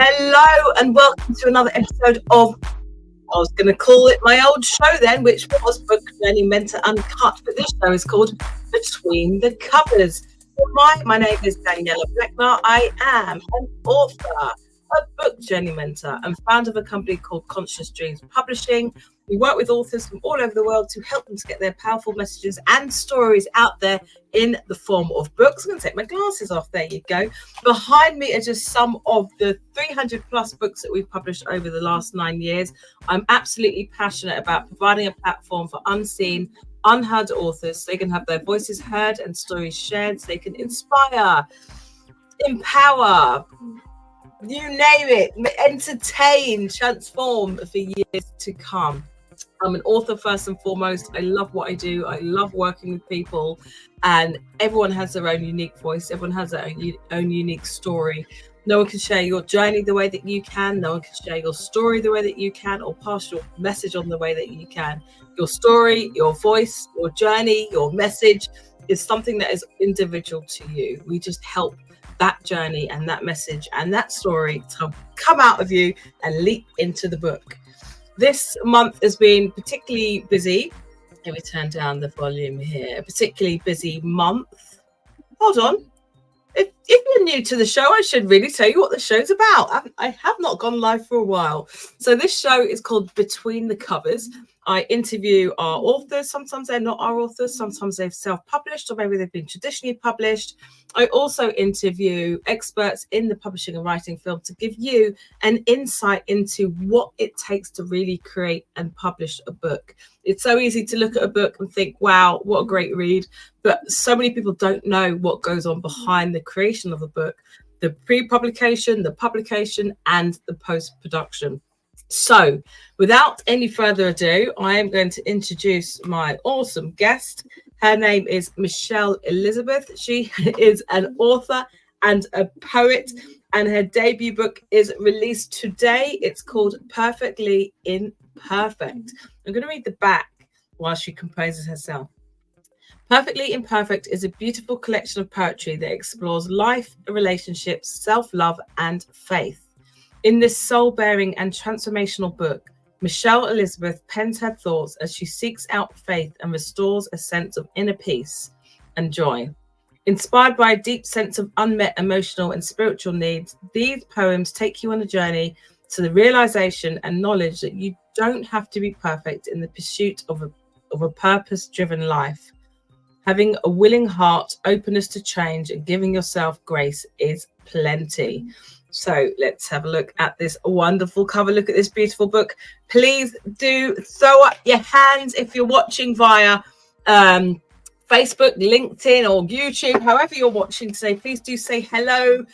Hello and welcome to another episode of, I was going to call it my old show then, which was Book Journey Mentor Uncut, but this show is called Between the Covers. My name is Daniela Bleckner. I am an author, a book journey mentor, and founder of a company called Conscious Dreams Publishing. We work with authors from all over the world to help them to get their powerful messages and stories out there in the form of books. I'm going to take my glasses off. There you go. Behind me are just some of the 300 plus books that we've published over the last 9 years. I'm absolutely passionate about providing a platform for unseen, unheard authors so they can have their voices heard and stories shared, so they can inspire, empower, you name it, entertain, transform for years to come. I'm an author first and foremost. I love what I do. I love working with people, and everyone has their own unique voice. Everyone has their own unique story. No one can share your journey the way that you can. No one can share your story the way that you can, or pass your message on the way that you can. Your story, your voice, your journey, your message is something that is individual to you. We just help that journey and that message and that story to come out of you and leap into the book. This month has been particularly busy. Let me turn down the volume here. A particularly busy month. Hold on. If you're new to the show, I should really tell you what the show's about. I have not gone live for a while. So this show is called Between the Covers. I interview our authors. Sometimes they're not our authors. Sometimes they've self-published, or maybe they've been traditionally published. I also interview experts in the publishing and writing field to give you an insight into what it takes to really create and publish a book. It's so easy to look at a book and think, wow, what a great read. But so many people don't know what goes on behind the creation of a book, the pre-publication, the publication, and the post-production. So without any further ado, I am going to introduce my awesome guest. Her name is Mecheal Elizabeth. She is an author and a poet, and her debut book is released today. It's called Perfectly Imperfect. I'm going to read the back while she composes herself. Perfectly Imperfect is a beautiful collection of poetry that explores life, relationships, self-love, and faith. In this soul-bearing and transformational book, Mecheal Elizabeth pens her thoughts as she seeks out faith and restores a sense of inner peace and joy. Inspired by a deep sense of unmet emotional and spiritual needs, these poems take you on a journey to the realization and knowledge that you don't have to be perfect in the pursuit of a purpose-driven life. Having a willing heart, openness to change, and giving yourself grace is plenty. So let's have a look at this wonderful cover. Look at this beautiful book. Please do throw up your hands if you're watching via Facebook, LinkedIn, or YouTube, however you're watching today. Please do say hello.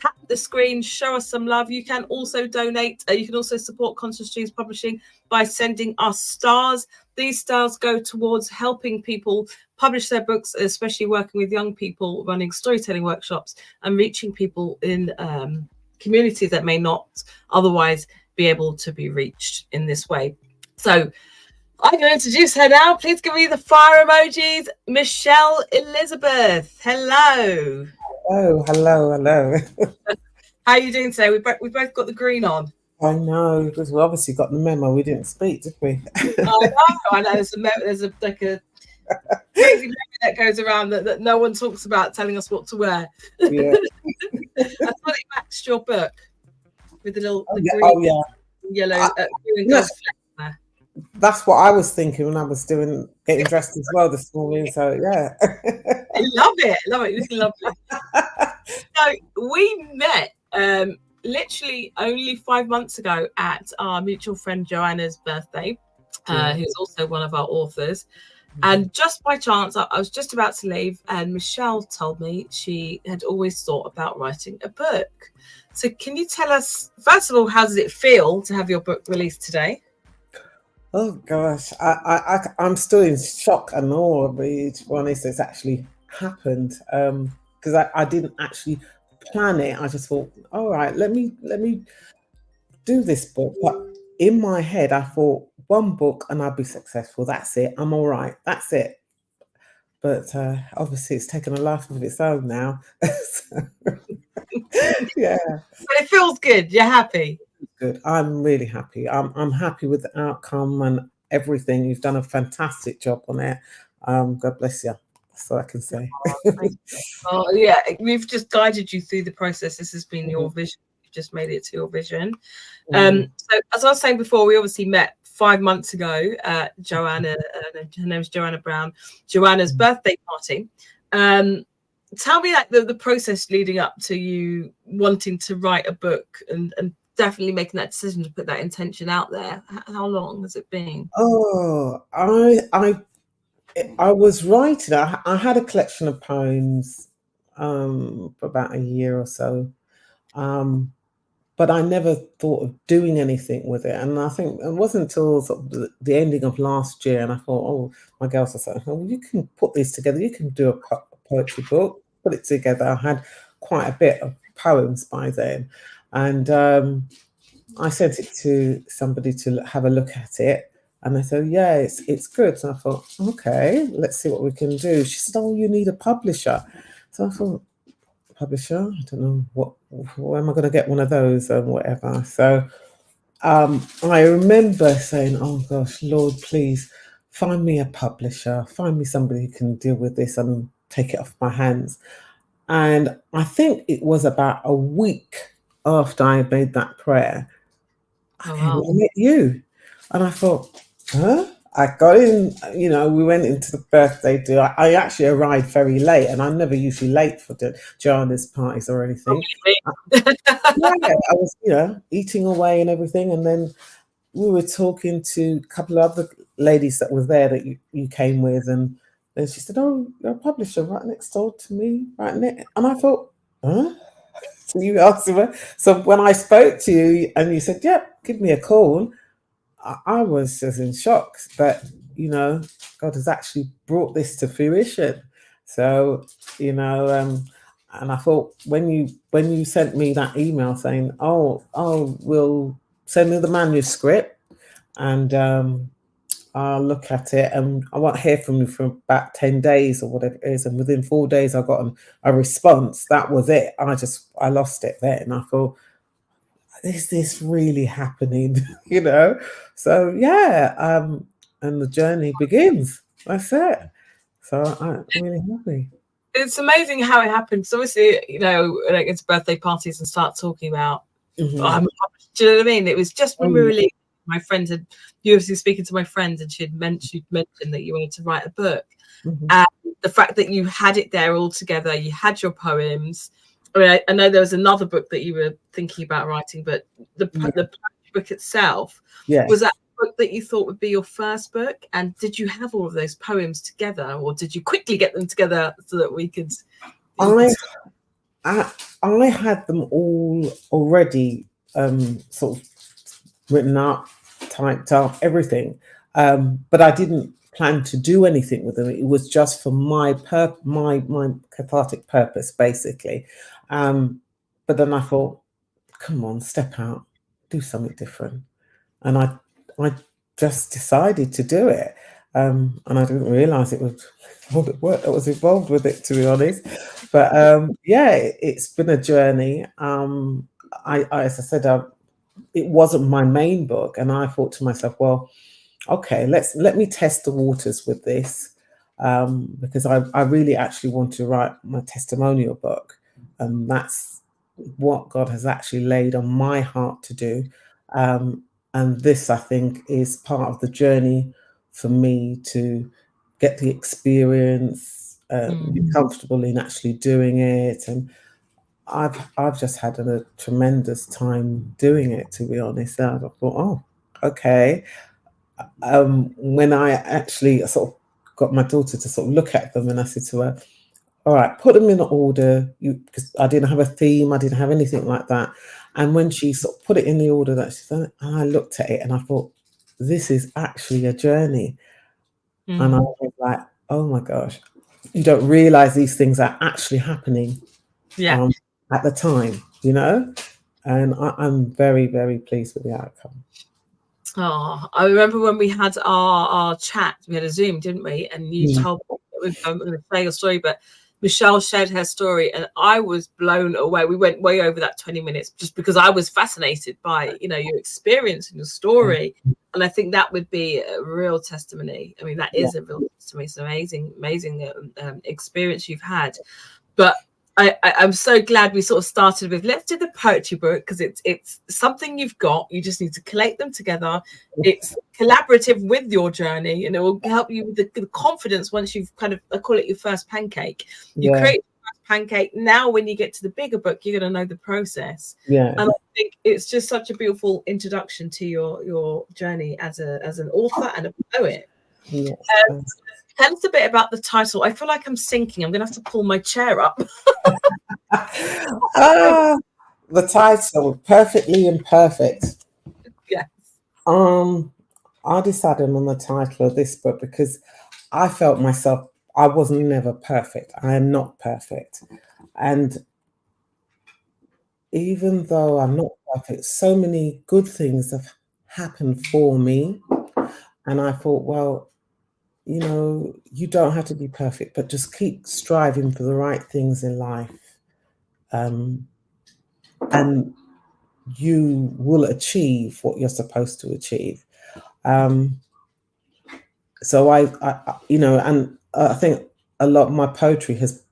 Tap the screen, show us some love. You can also donate. You can also support Conscious Dreams Publishing by sending us stars. These stars go towards helping people publish their books, especially working with young people, running storytelling workshops, and reaching people in communities that may not otherwise be able to be reached in this way. So I'm going to introduce her now. Please give me the fire emojis. Mecheal Elizabeth. Hello. Oh, hello. How are you doing today? We both got the green on. I know, because we obviously got the memo. We didn't speak, did we? I know. There's a crazy memo that goes around that no one talks about, telling us what to wear. Yeah. I thought it matched your book with the little green, yellow, green and gold fleck there. That's what I was thinking when I was getting dressed as well this morning. So yeah. I love it. It's lovely. So we met literally only 5 months ago at our mutual friend Joanna's birthday, who's also one of our authors. And just by chance, I was just about to leave, and Mecheal told me she had always thought about writing a book. So can you tell us, first of all, how does it feel to have your book released today? Oh gosh, I'm still in shock and awe. To be honest, it's actually happened because I didn't actually plan it. I just thought, all right, let me do this book. But in my head, I thought one book and I'll be successful. That's it. I'm all right. That's it. but obviously it's taken a life of its own now. So, yeah, But it feels good. You're happy. good. I'm really happy. I'm happy with the outcome and everything. You've done a fantastic job on it. God bless you. That's all I can say. Oh, thank you. Oh, yeah, we've just guided you through the process. This has been your vision. You just made it to your vision. So as I was saying before, we obviously met 5 months ago at Joanna, her name's Joanna Brown, Joanna's birthday party. Tell me like the process leading up to you wanting to write a book and definitely making that decision to put that intention out there. How long has it been? Oh, I was writing. I had a collection of poems for about a year or so. But I never thought of doing anything with it. And I think it wasn't until sort of the ending of last year, and I thought, oh, my girls were saying, well, you can put this together. You can do a poetry book, put it together. I had quite a bit of poems by then. And I sent it to somebody to have a look at it. And they said, yeah, it's good. So I thought, okay, let's see what we can do. She said, oh, you need a publisher. So I thought, publisher? I don't know where am I going to get one of those or whatever. So I remember saying, oh gosh, Lord, please find me a publisher, find me somebody who can deal with this and take it off my hands. And I think it was about a week after I made that prayer, I met you. And I thought, huh? I got in, we went into the birthday do. I actually arrived very late, and I'm never usually late for the Joanna's parties or anything. Yeah, I was, eating away and everything. And then we were talking to a couple of other ladies that were there that you came with. And then she said, oh, you're a publisher right next door to me, right next. And I thought, huh? So you asked me. So when I spoke to you and you said, yep, give me a call, I was just in shock that, God has actually brought this to fruition. So, and I thought when you sent me that email saying, oh, we'll send me the manuscript and I'll look at it and I won't hear from you for about 10 days or whatever it is. And within 4 days, I got a response. That was it. I lost it there. And I thought, is this really happening? So yeah, and the journey begins. That's it. So I'm really happy. It's amazing how it happens. Obviously, like it's birthday parties and start talking about do you know what I mean? It was just when we were leaving, my friend you was speaking to my friend and she'd mentioned that you wanted to write a book. And the fact that you had it there all together, you had your poems. I mean, I know there was another book that you were thinking about writing, but the book itself, was that a book that you thought would be your first book? And did you have all of those poems together, or did you quickly get them together so that we could? I had them all already sort of written up, typed up, everything, but I didn't plan to do anything with them. It was just for my cathartic purpose, basically. But then I thought, come on, step out, do something different, and I just decided to do it. And I didn't realize it was all the work that was involved with it, to be honest. But it's been a journey. As I said, it wasn't my main book, and I thought to myself, well, okay, let me test the waters with this, because I really actually want to write my testimonial book, and that's what God has actually laid on my heart to do. And this, I think, is part of the journey for me to get the experience, be comfortable in actually doing it. And I've just had a tremendous time doing it, to be honest. I thought, oh, okay. When I actually sort of got my daughter to sort of look at them, and I said to her, all right, put them in order, because I didn't have a theme, I didn't have anything like that. And when she sort of put it in the order that she's done, and I looked at it and I thought, this is actually a journey. And I was like, oh my gosh, you don't realize these things are actually happening at the time, and I'm very, very pleased with the outcome. Oh, I remember when we had our chat, we had a Zoom, didn't we? And you told me I'm going to say your story, but Mecheal shared her story and I was blown away. We went way over that 20 minutes just because I was fascinated by, you know, your experience and your story. And I think that would be a real testimony. I mean, that is a real testimony. It's an amazing experience you've had. But I'm so glad we sort of started with, let's do the poetry book, because it's something you've got. You just need to collate them together. It's collaborative with your journey, and it will help you with the confidence once you've kind of, I call it your first pancake. You create your first pancake. Now, when you get to the bigger book, you're going to know the process. And I think it's just such a beautiful introduction to your journey as an author and a poet. Tell us a bit about the title. I feel like I'm sinking. I'm going to have to pull my chair up. The title, Perfectly Imperfect. Yes. I decided on the title of this book because I felt myself, I was never perfect. I am not perfect. And even though I'm not perfect, so many good things have happened for me. And I thought, well, you know, you don't have to be perfect, but just keep striving for the right things in life. And you will achieve what you're supposed to achieve. So I you know, and I think a lot of my poetry has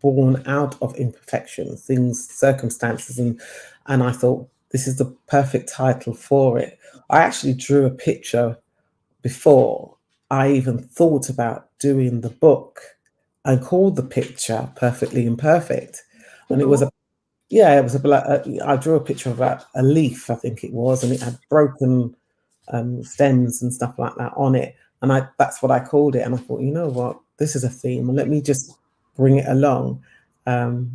born out of imperfections, things, circumstances, and I thought this is the perfect title for it. I actually drew a picture before I even thought about doing the book, and called the picture Perfectly Imperfect. And it was I drew a picture of a leaf, I think it was, and it had broken stems and stuff like that on it. And that's what I called it. And I thought, you know what, this is a theme, and let me just bring it along. And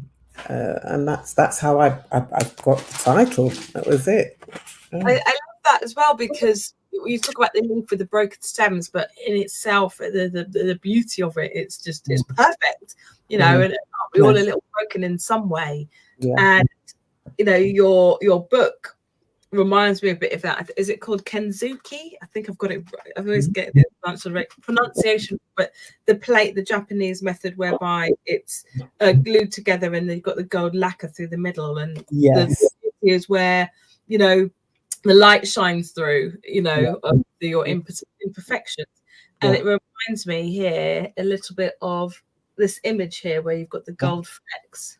that's how I got the title. That was it. I love that as well, because you talk about the leaf with the broken stems, but in itself, the beauty of it, it's perfect, you know. And we all a little broken in some way. And you know, your book reminds me a bit of that. Is it called Kenzuki? I think I've got it right. I always get the pronunciation, but the Japanese method whereby it's glued together and they've got the gold lacquer through the middle, and the is where, you know, the light shines through, you know, of your imperfections. And it reminds me here a little bit of this image here where you've got the gold flecks.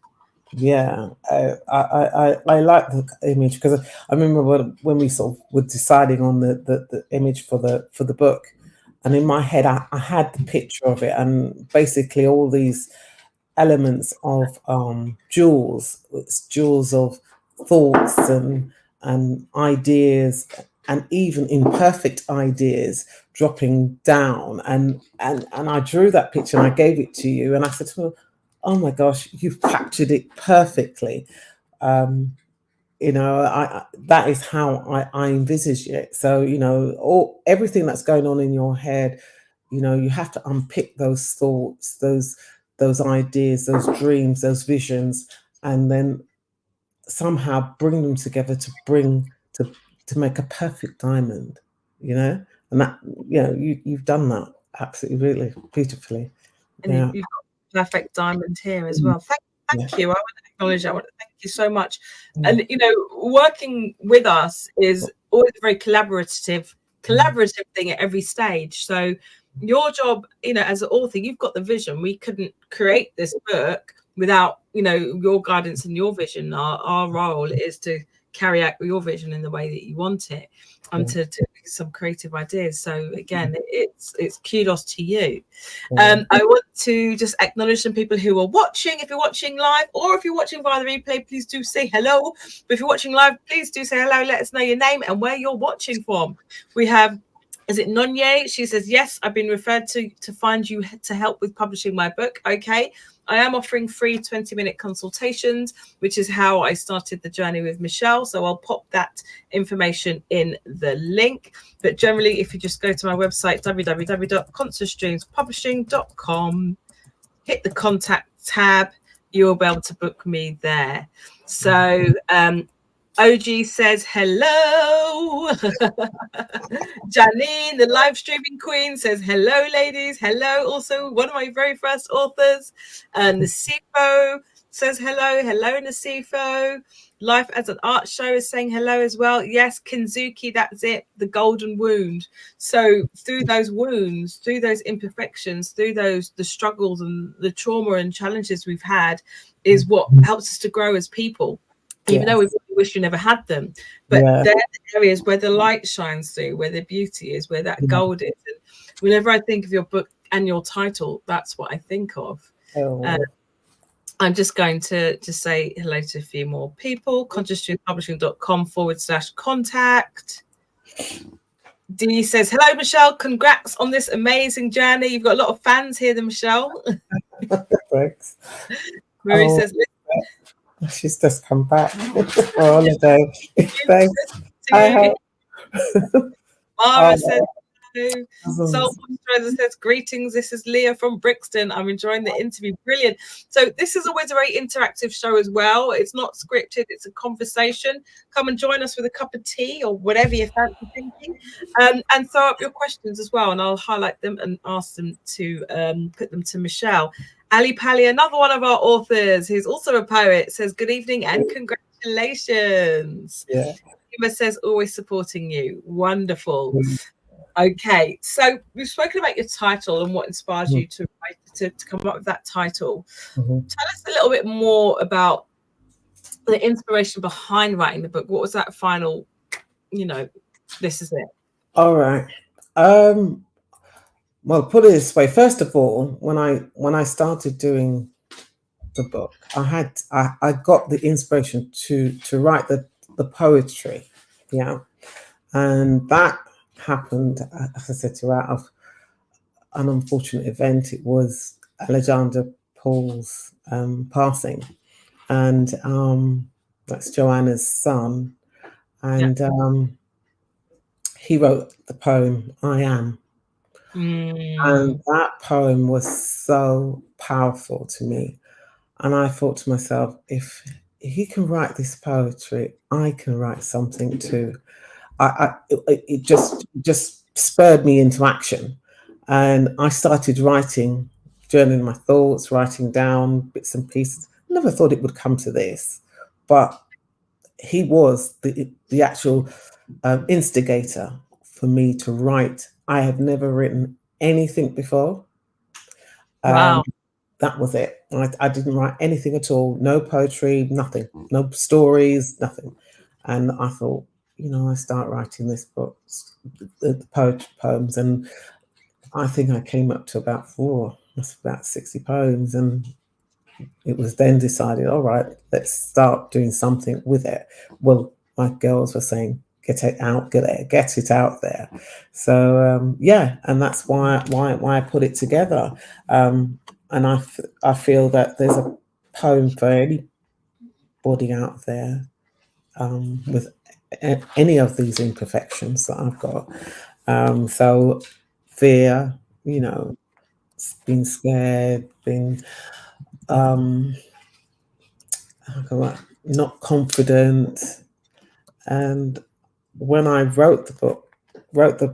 Yeah, I like the image, because I remember when we sort of were deciding on the image for the book, and in my head I had the picture of it, and basically all these elements of jewels. It's jewels of thoughts and ideas, and even imperfect ideas dropping down. And I drew that picture and I gave it to you, and I said, oh my gosh, you've captured it perfectly. You know, that is how I envisage it. So, you know, everything that's going on in your head, you know, you have to unpick those thoughts, those ideas, those dreams, those visions, and then somehow bring them together to make a perfect diamond, you know. And that, you know, you've done that absolutely, really beautifully. And you've got perfect diamond here as well. Thank you. I want to acknowledge that. I want to thank you so much. And you know, working with us is always a very collaborative thing at every stage. So your job, you know, as an author, you've got the vision. We couldn't create this book without, you know, your guidance and your vision. Our role is to carry out your vision in the way that you want it, and to some creative ideas. So again, it's kudos to you. I want to just acknowledge some people who are watching. If you're watching live, or if you're watching via the replay, please do say hello. But if you're watching live, please do say hello. Let us know your name and where you're watching from. We have, is it Nonye? She says, yes, I've been referred to find you to help with publishing my book. Okay. I am offering free 20-minute consultations, which is how I started the journey with Mecheal. So I'll pop that information in the link. But generally, if you just go to my website, www.constantstreamspublishing.com, hit the contact tab, you'll be able to book me there. So OG says hello. Janine, the live streaming queen, says hello, ladies. Hello. Also, one of my very first authors, Nasifo, says hello. Hello, Nasifo. Life as an Art Show is saying hello as well. Yes, Kinzuki, that's it. The golden wound. So through those wounds, through those imperfections, through the struggles and the trauma and challenges we've had, is what helps us to grow as people. Even though we wish we never had them, but they're the areas where the light shines through, where the beauty is, where that gold is. And whenever I think of your book and your title, that's what I think of. I'm just going to just say hello to a few more people. consciousstreampublishing.com/contact. Dee says, hello, Mecheal. Congrats on this amazing journey. You've got a lot of fans here, then, Mecheal. Thanks. Marie says, she's just come back for holiday. Thanks. Mara says, Soul Moisturizer says, greetings. This is Leah from Brixton. I'm enjoying the interview. Brilliant. So this is always a very interactive show as well. It's not scripted. It's a conversation. Come and join us with a cup of tea or whatever you fancy thinking, and throw up your questions as well. And I'll highlight them and ask them to put them to Mecheal. Ali Pally, another one of our authors, who's also a poet, says, good evening and congratulations. Yeah. Emma says, always supporting you. Wonderful. Okay, so we've spoken about your title and what inspires you to write, to come up with that title. Tell us a little bit more about the inspiration behind writing the book. What was that final, this is it? All right. Well, put it this way. First of all, when I started doing the book, I got the inspiration to write the poetry, and that happened, as I said, out of an unfortunate event. It was Alexander Paul's passing, and that's Joanna's son, and he wrote the poem "I Am." And that poem was so powerful to me. And I thought to myself, if he can write this poetry, I can write something too. It just spurred me into action. And I started writing, journaling my thoughts, writing down bits and pieces. I never thought it would come to this, but he was the actual instigator for me to write. I had never written anything before. Wow. That was it. I didn't write anything at all. No poetry, nothing. No stories, nothing. And I thought, I start writing this book, the poems, and I think I came up to about 60 poems, and it was then decided, all right, let's start doing something with it. Well, my girls were saying, get it out there. So and that's why I put it together. And I feel that there's a poem for anybody out there with any of these imperfections that I've got. So fear, being scared, being not confident. And when I wrote the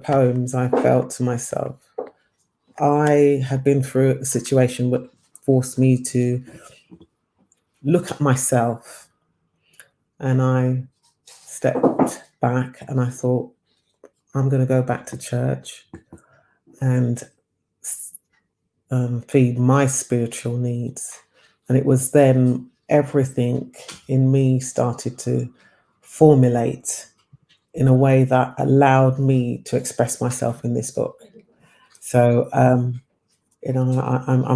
poems, I felt to myself, I had been through a situation that forced me to look at myself, and I stepped back and I thought, I'm going to go back to church and feed my spiritual needs. And it was then everything in me started to formulate in a way that allowed me to express myself in this book. So, I'm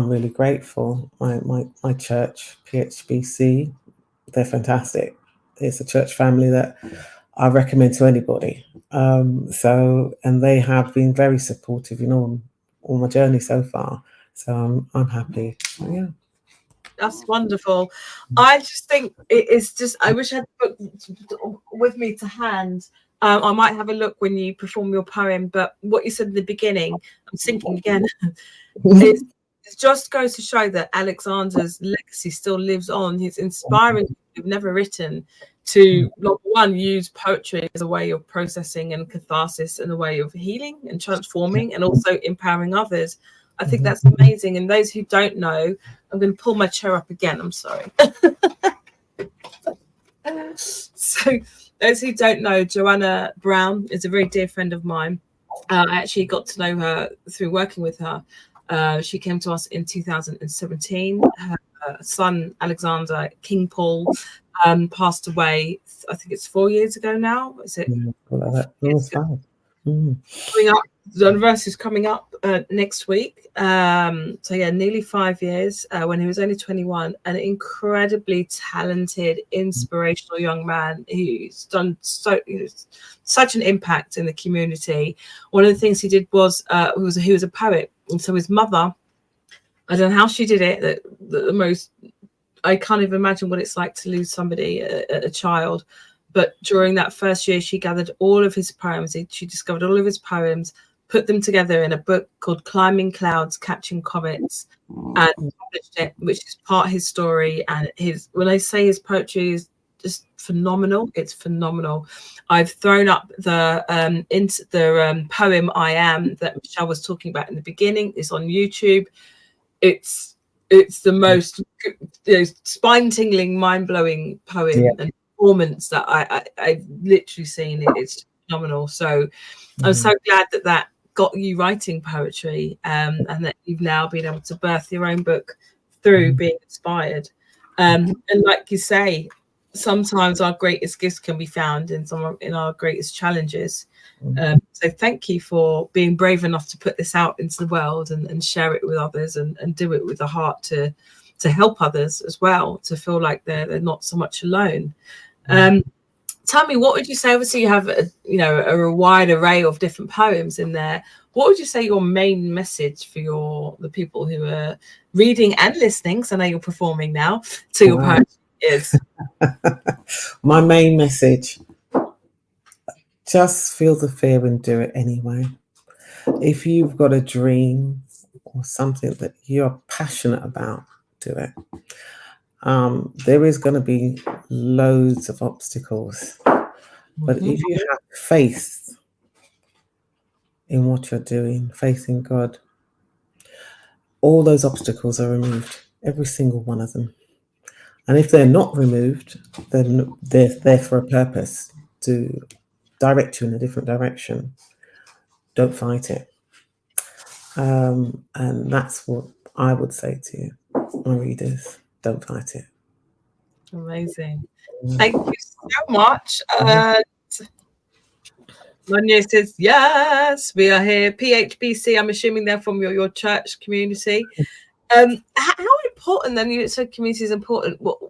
really grateful. My church, PHBC, they're fantastic. It's a church family that I recommend to anybody. And they have been very supportive in all my journey so far. So I'm happy. Yeah. That's wonderful. I just think it is just, I wish I had the book with me to hand. I might have a look when you perform your poem, but what you said in the beginning, I'm thinking again, it just goes to show that Alexander's legacy still lives on. He's inspiring who've never written to, number one, use poetry as a way of processing and catharsis and a way of healing and transforming and also empowering others. I think that's amazing. And those who don't know, I'm going to pull my chair up again. I'm sorry. So those who don't know, Joanna Brown is a very dear friend of mine. I actually got to know her through working with her. She came to us in 2017. Her son, Alexander King Paul, passed away, I think it's 4 years ago now. Is it? Coming up, the anniversary is coming up next week. So yeah, nearly 5 years, when he was only 21, an incredibly talented, inspirational young man who's done such an impact in the community. One of the things he did was he was a poet, and so his mother, I don't know how she did it, the most, I can't even imagine what it's like to lose somebody, a child. But during that first year, she gathered all of his poems. She discovered all of his poems, put them together in a book called Climbing Clouds, Catching Comets, and published it, which is part his story. And when I say his poetry is just phenomenal, it's phenomenal. I've thrown up the poem I Am that Mecheal was talking about in the beginning. It's on YouTube. It's the most spine-tingling, mind-blowing poem and performance that I've literally seen. It's phenomenal. So I'm so glad that got you writing poetry, and that you've now been able to birth your own book through being inspired. And like you say, sometimes our greatest gifts can be found in our greatest challenges. So thank you for being brave enough to put this out into the world and share it with others and do it with a heart to help others as well, to feel like they're not so much alone. Tell me, what would you say? Obviously, you have a wide array of different poems in there. What would you say your main message for the people who are reading and listening, so I know you're performing now, to your poetry is? My main message: just feel the fear and do it anyway. If you've got a dream or something that you're passionate about, do it. There is going to be loads of obstacles, but if you have faith in what you're doing, faith in God, all those obstacles are removed, every single one of them. And if they're not removed, then they're there for a purpose, to direct you in a different direction. Don't fight it. And that's what I would say to my readers. Don't fight it. Amazing. Thank you so much. Manya says, yes, we are here. PHBC, I'm assuming they're from your church community. How important then? You said community is important. What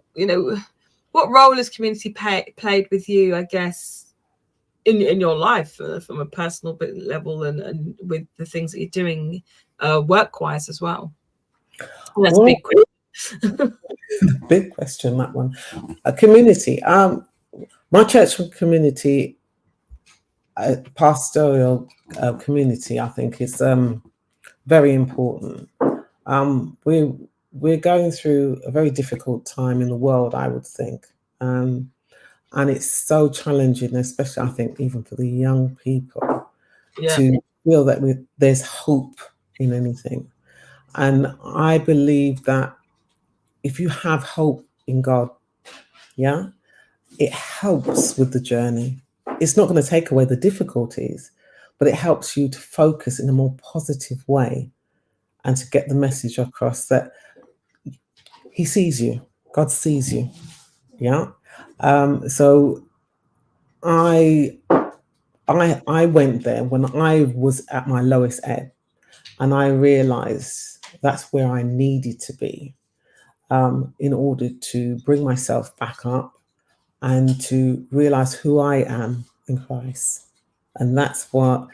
role has community played with you, I guess, in your life, from a personal level and with the things that you're doing work-wise as well? Well, that's a big question. Big question, that one. A community. My church community, pastoral community, I think is very important. We're going through a very difficult time in the world, I would think, and it's so challenging, especially I think even for the young people, to feel that there's hope in anything. And I believe that if you have hope in God, it helps with the journey. It's not going to take away the difficulties, but it helps you to focus in a more positive way and to get the message across that He sees you, God sees you. So I went there when I was at my lowest ebb, and I realized that's where I needed to be in order to bring myself back up and to realize who I am in Christ. And that's what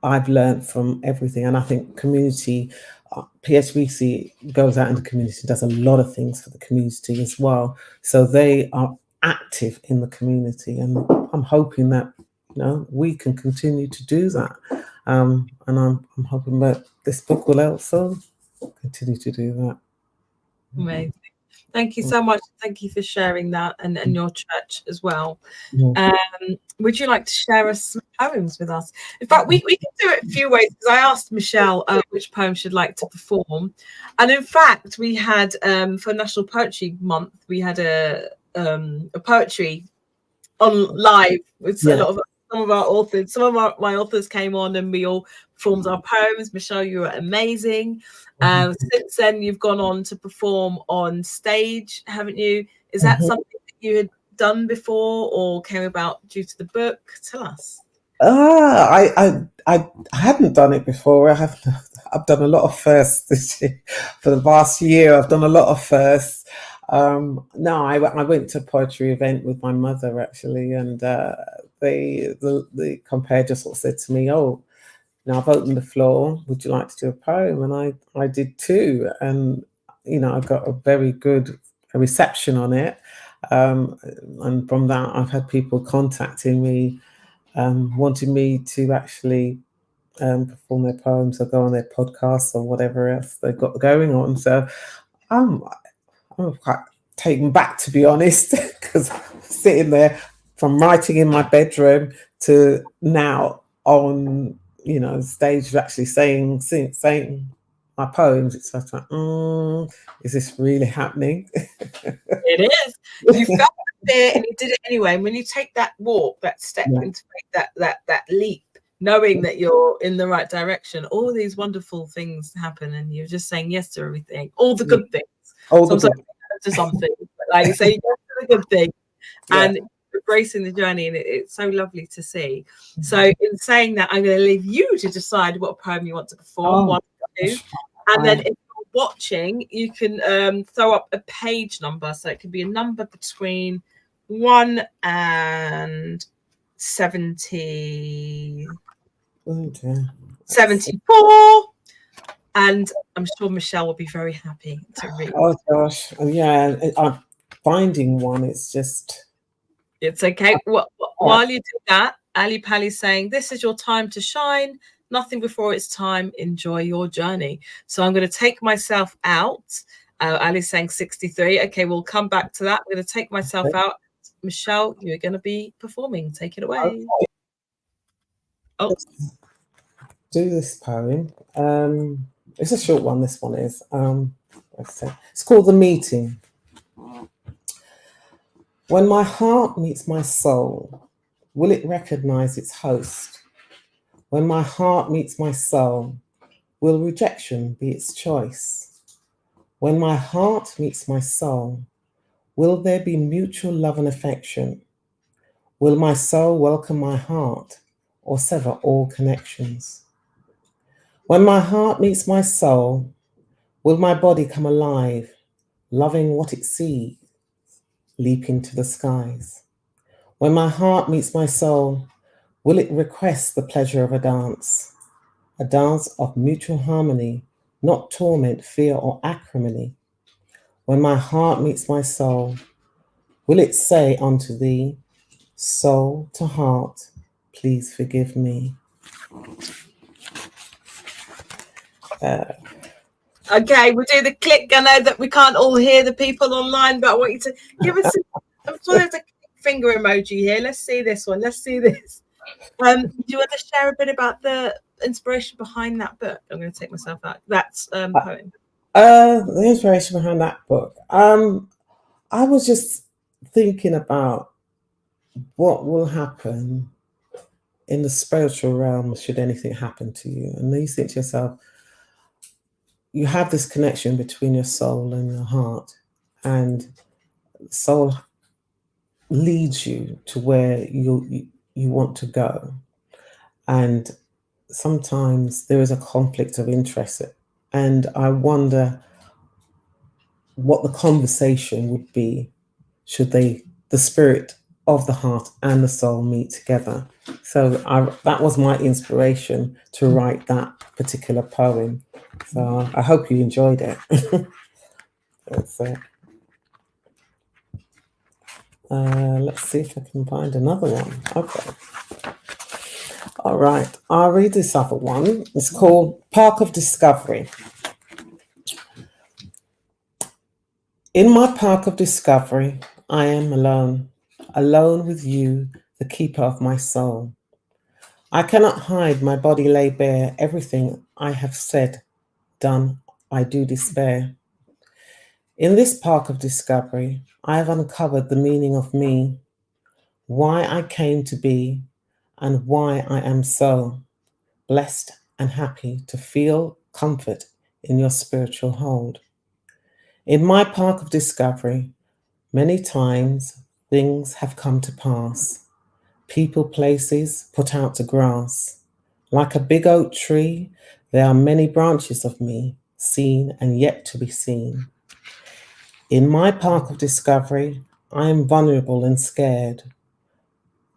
I've learned from everything. And I think community, PHBC goes out in the community, does a lot of things for the community as well. So they are active in the community, and I'm hoping that we can continue to do that. And I'm hoping that this book will also continue to do that. Amazing. Thank you so much. Thank you for sharing that, and your church as well. Yeah. Would you like to share us some poems with us? In fact, we can do it a few ways, because I asked Mecheal which poem she'd like to perform. And in fact, we had, for National Poetry Month, we had a poetry on live with a lot of some of our authors. Some of my authors came on, and we all performed our poems. Mecheal, you were amazing. Since then, you've gone on to perform on stage, haven't you? Is that something that you had done before, or came about due to the book? Tell us. I hadn't done it before. I've done a lot of firsts this year. For the past year, I've done a lot of firsts. No, I went to a poetry event with my mother, actually, and the compere just sort of said to me, "Oh, now I've opened the floor. Would you like to do a poem?" And I did too, and I got a very good reception on it. And from that, I've had people contacting me, wanting me to actually perform their poems or go on their podcasts or whatever else they've got going on. So I'm quite taken back, to be honest, because sitting there from writing in my bedroom to now on stage actually saying my poems. It's just like, is this really happening? It is. You felt fear and you did it anyway. And when you take that walk, that step, and to make that leap, knowing that you're in the right direction, all these wonderful things happen, and you're just saying yes to everything, all the good things. Sometimes to something, but like you say yes to the good thing, and embracing the journey, and it's so lovely to see. So in saying that, I'm going to leave you to decide what poem you want to perform, one, two, and then if you're watching, you can throw up a page number, so it could be a number between 1 and 70. 74, and I'm sure Mecheal will be very happy to read. Oh gosh, yeah, I'm finding one. It's okay. While you do that, Ali Pali's saying, "This is your time to shine. Nothing before it's time. Enjoy your journey." So I'm going to take myself out. Ali's saying 63. Okay, we'll come back to that. I'm going to take myself out. Mecheal, you're going to be performing. Take it away. Okay. Oh, let's do this poem. It's a short one. This one is. It's called The Meeting. When my heart meets my soul, will it recognize its host? When my heart meets my soul, will rejection be its choice? When my heart meets my soul, will there be mutual love and affection? Will my soul welcome my heart or sever all connections? When my heart meets my soul, will my body come alive, loving what it sees, leaping to the skies? When my heart meets my soul, will it request the pleasure of a dance of mutual harmony, not torment, fear, or acrimony? When my heart meets my soul, will it say unto thee, soul to heart, please forgive me? Okay, we'll do the click. I know that we can't all hear the people online, but I want you to give us I'm sure there's a finger emoji here. Let's see this one. Let's see this. Do you want to share a bit about the inspiration behind that book? I'm going to take myself out. That's poem. The inspiration behind that book. I was just thinking about what will happen in the spiritual realm should anything happen to you. And then you think to yourself, you have this connection between your soul and your heart, and soul leads you to where you want to go. And sometimes there is a conflict of interest. And I wonder what the conversation would be should the spirit of the heart and the soul meet together. So that was my inspiration to write that particular poem. So I hope you enjoyed it. That's it. Let's see if I can find another one. Okay. All right. I'll read this other one. It's called Park of Discovery. In my park of discovery, I am alone, alone with you, the keeper of my soul. I cannot hide, my body lay bare, everything I have said, done, I do despair. In this park of discovery, I have uncovered the meaning of me, why I came to be, and why I am so blessed and happy to feel comfort in your spiritual hold. In my park of discovery, many times things have come to pass. People, places put out to grass. Like a big oak tree, there are many branches of me, seen and yet to be seen. In my park of discovery, I am vulnerable and scared,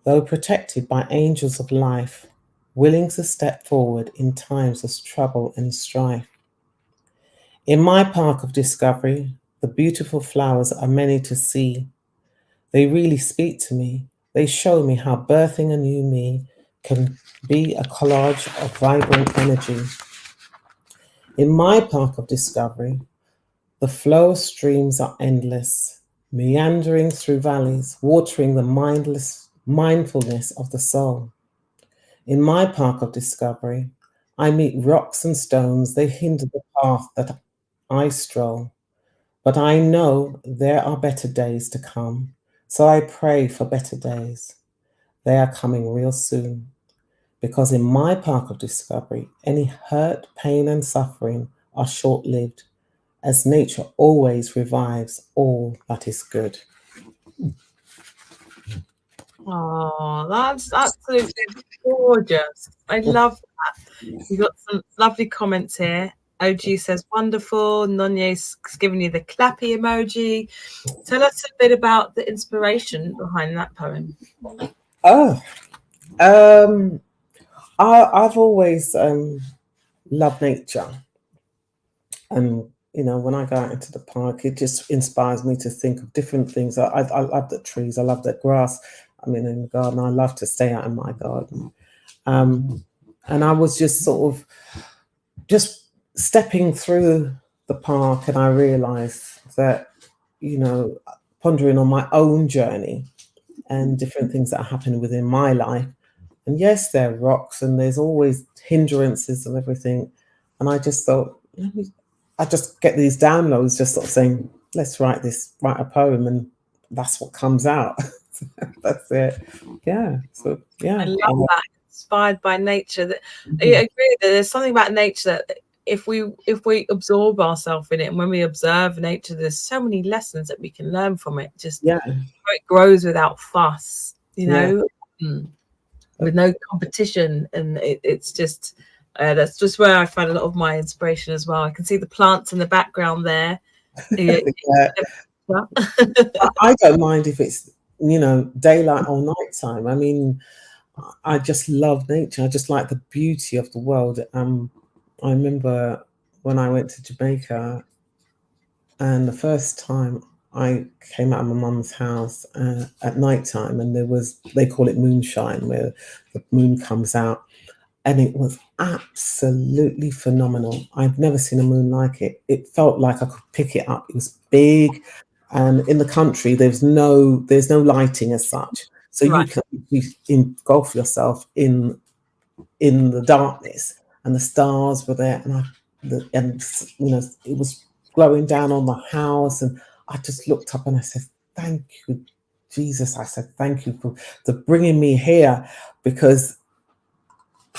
though protected by angels of life, willing to step forward in times of trouble and strife. In my park of discovery, the beautiful flowers are many to see. They really speak to me. They show me how birthing a new me can be a collage of vibrant energy. In my park of discovery, the flow of streams are endless, meandering through valleys, watering the mindfulness of the soul. In my park of discovery, I meet rocks and stones, they hinder the path that I stroll. But I know there are better days to come, so I pray for better days. They are coming real soon, because in my park of discovery, any hurt, pain, and suffering are short lived, as nature always revives all that is good. Oh, that's absolutely gorgeous. I love that. We've got some lovely comments here. OG says, wonderful. Nonye's giving you the clappy emoji. Tell us a bit about the inspiration behind that poem. Oh, I've always loved nature. And, you know, when I go out into the park, it just inspires me to think of different things. I love the trees, I love the grass. I mean, in the garden, I love to stay out in my garden. And I was just sort of just stepping through the park, and I realized that, you know, pondering on my own journey and different things that are happening within my life. And yes, there are rocks and there's always hindrances and everything. And I just thought, I just get these downloads, just sort of saying, let's write a poem, and that's what comes out. That's it. Yeah. So yeah. I love that. Inspired by nature. That I agree that there's something about nature that if we absorb ourselves in it, and when we observe nature, there's so many lessons that we can learn from it. Just how it grows without fuss, you know, with no competition, and it's just that's just where I find a lot of my inspiration as well. I can see the plants in the background there. I don't mind if it's, you know, daylight or nighttime. I mean, I just love nature. I just like the beauty of the world. I remember when I went to Jamaica, and the first time I came out of my mum's house at nighttime, and they call it moonshine, where the moon comes out, and it was absolutely phenomenal. I've never seen a moon like it. It felt like I could pick it up. It was big, and in the country, there's no lighting as such, so you can engulf yourself in the darkness, and the stars were there, and you know, it was glowing down on the house, and I just looked up and I said, "Thank you, Jesus." I said, "Thank you for bringing me here," because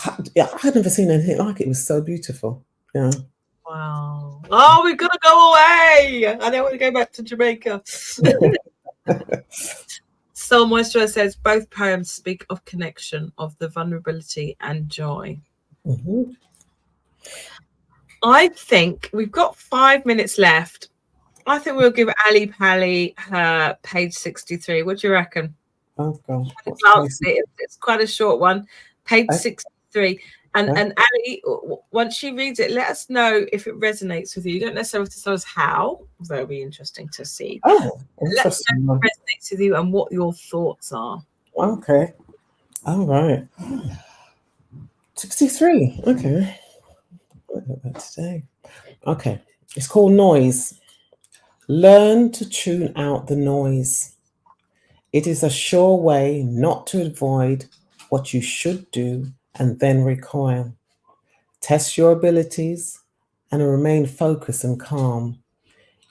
I'd never seen anything like it. It was so beautiful. Yeah. Wow. Oh, we've got to go away. I don't want to go back to Jamaica. Soul Moisture says both poems speak of connection, of the vulnerability and joy. I think we've got 5 minutes left. I think we'll give Ali Pally her page 63. What do you reckon? Oh gosh, it's quite a short one. Page 63. And Ali, once she reads it, let us know if it resonates with you. You don't necessarily have to tell us how. That'll be interesting to see. Oh, let us know if it resonates with you and what your thoughts are. Okay. All right. 63. Okay. Today. Okay. It's called Noise. Learn to tune out the noise. It is a sure way not to avoid what you should do and then recoil. Test your abilities and remain focused and calm,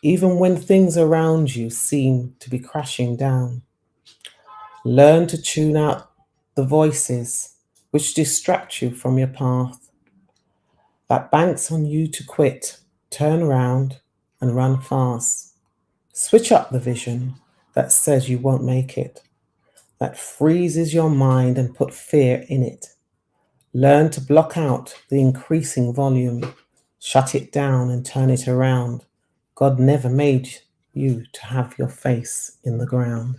even when things around you seem to be crashing down. Learn to tune out the voices which distract you from your path, that banks on you to quit, turn around and run fast. Switch up the vision that says you won't make it, that freezes your mind and put fear in it. Learn to block out the increasing volume, shut it down and turn it around. God never made you to have your face in the ground.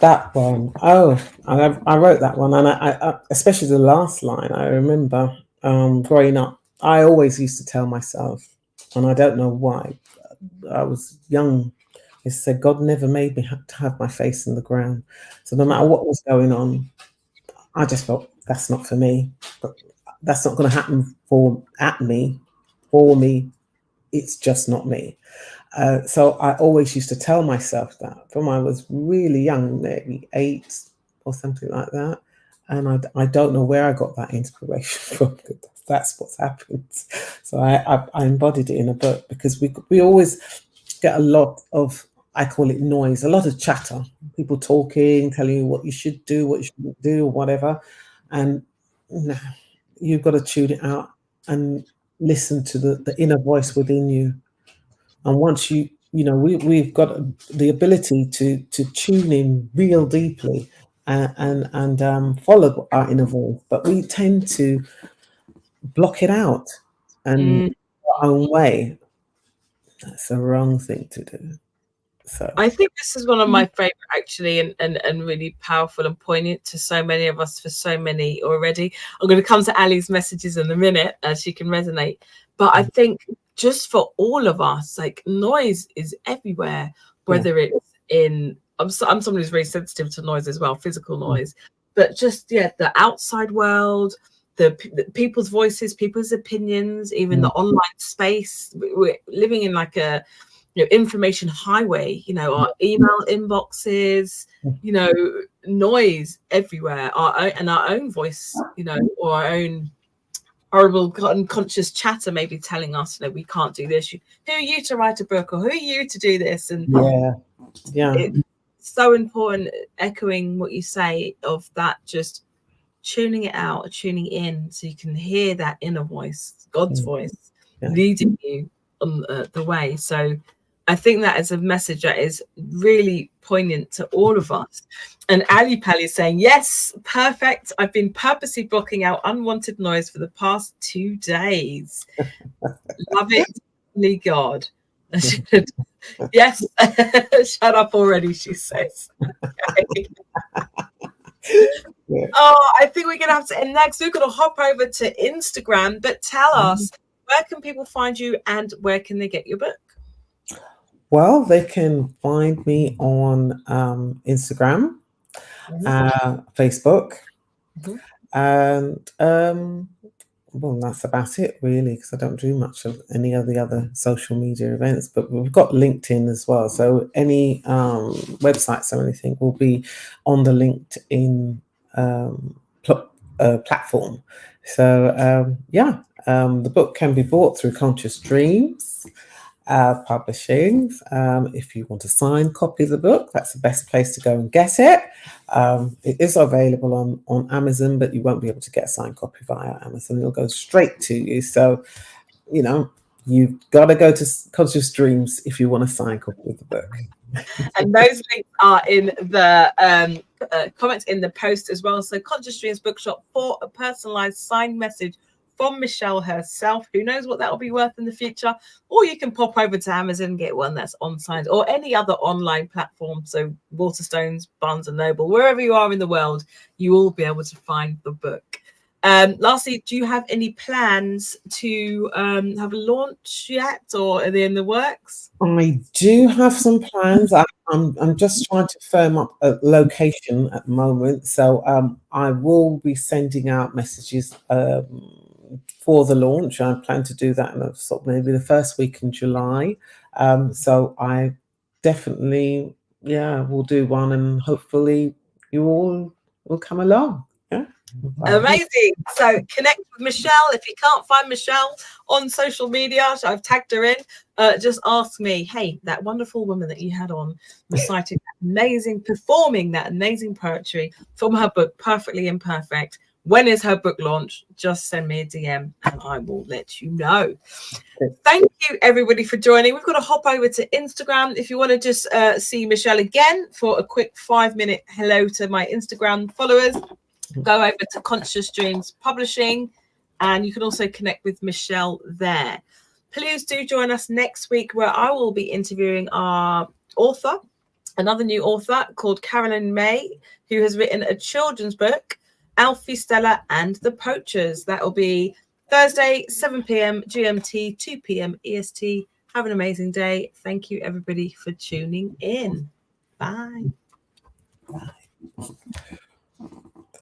That one, oh, I wrote that one, and I especially the last line. I remember growing up, I always used to tell myself, and I don't know why. I was young. I said, God never made me to have my face in the ground. So no matter what was going on, I just felt that's not for me. But that's not going to happen for me. It's just not me. So I always used to tell myself that from I was really young, maybe 8 or something like that. And I don't know where I got that inspiration from. That's what's happened. So I embodied it in a book because we always get a lot of, I call it noise, a lot of chatter, people talking, telling you what you should do, what you shouldn't do, or whatever. And you've got to tune it out and listen to the inner voice within you. And once we've got the ability to tune in real deeply and follow our inner voice, but we tend to block it out and our own way. That's the wrong thing to do. So I think this is one of my favorite, actually, and really powerful and poignant to so many of us for so many already. I'm going to come to Ali's messages in a minute as she can resonate. But I think just for all of us, like, noise is everywhere, whether it's in, I'm someone who's very sensitive to noise as well, physical noise, but just, the outside world, the people's voices, people's opinions, even the online space. We're living in like a, information highway, our email inboxes, noise everywhere, and our own voice, or our own horrible unconscious chatter maybe telling us, we can't do this. Who are you to write a book, or who are you to do this? And it's so important, echoing what you say, of that, just tuning it out, tuning in, so you can hear that inner voice, God's voice, leading you on the way. So I think that is a message that is really poignant to all of us. And Ali Pally is saying, yes, perfect. I've been purposely blocking out unwanted noise for the past 2 days. Love it, Lee God. Yes, shut up already, she says. Okay. Oh, I think we're going to have to end next. We're going to hop over to Instagram, but tell us, where can people find you and where can they get your book? Well, they can find me on Instagram, Facebook, and well, that's about it really, because I don't do much of any of the other social media events. But we've got LinkedIn as well, so any websites or anything will be on the LinkedIn platform. So the book can be bought through Conscious Dreams Publishing. If you want a signed copy of the book, that's the best place to go and get it. It is available on Amazon, but you won't be able to get a signed copy via Amazon. It'll go straight to you. So, you've got to go to Conscious Dreams if you want a signed copy of the book. And those links are in the comments in the post as well. So Conscious Dreams Bookshop for a personalized signed message from Mecheal herself. Who knows what that will be worth in the future? Or you can pop over to Amazon and get one that's unsigned, or any other online platform. So Waterstones, Barnes and Noble, wherever you are in the world, you will be able to find the book. Lastly, do you have any plans to have a launch yet, or are they in the works? I do have some plans. I'm just trying to firm up a location at the moment. So I will be sending out messages for the launch. I plan to do that in sort of maybe the first week in July. So I definitely, will do one, and hopefully you all will come along. Yeah. Amazing. So connect with Mecheal. If you can't find Mecheal on social media, so I've tagged her in, just ask me, hey, that wonderful woman that you had on reciting performing that amazing poetry from her book, Perfectly Imperfect. When is her book launch? Just send me a DM and I will let you know. Thank you, everybody, for joining. We've got to hop over to Instagram. If you want to just see Mecheal again for a quick 5-minute hello to my Instagram followers, go over to Conscious Dreams Publishing, and you can also connect with Mecheal there. Please do join us next week, where I will be interviewing our author, another new author called Carolyn May, who has written a children's book, Alfie, Stella and the Poachers. That will be Thursday, 7 p.m. GMT, 2 p.m. EST. Have an amazing day. Thank you, everybody, for tuning in. Bye. Bye.